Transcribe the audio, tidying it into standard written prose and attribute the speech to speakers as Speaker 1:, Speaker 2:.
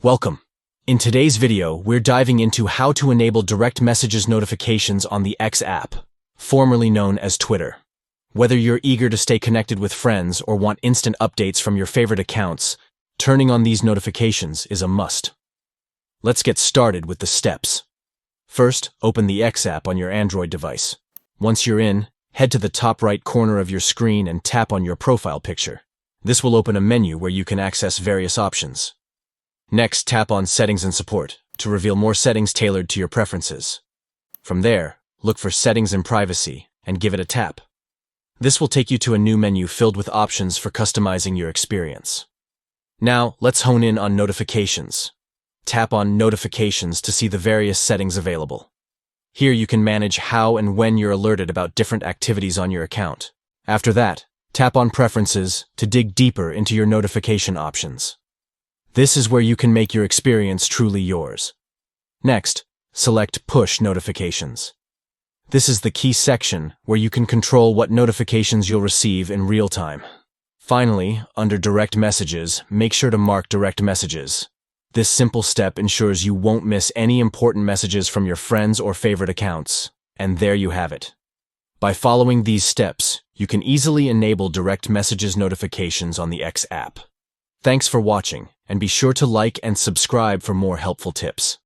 Speaker 1: Welcome. In today's video, we're diving into how to enable direct messages notifications on the X app, formerly known as Twitter. Whether you're eager to stay connected with friends or want instant updates from your favorite accounts, turning on these notifications is a must. Let's get started with the steps. First, open the X app on your Android device. Once you're in, head to the top right corner of your screen and tap on your profile picture. This will open a menu where you can access various options. Next, tap on Settings and Support to reveal more settings tailored to your preferences. From there, look for Settings and Privacy and give it a tap. This will take you to a new menu filled with options for customizing your experience. Now, let's hone in on notifications. Tap on Notifications to see the various settings available. Here you can manage how and when you're alerted about different activities on your account. After that, tap on Preferences to dig deeper into your notification options. This is where you can make your experience truly yours. Next, select Push Notifications. This is the key section where you can control what notifications you'll receive in real time. Finally, under Direct Messages, make sure to mark Direct Messages. This simple step ensures you won't miss any important messages from your friends or favorite accounts. And there you have it. By following these steps, you can easily enable direct messages notifications on the X app. Thanks for watching, and be sure to like and subscribe for more helpful tips.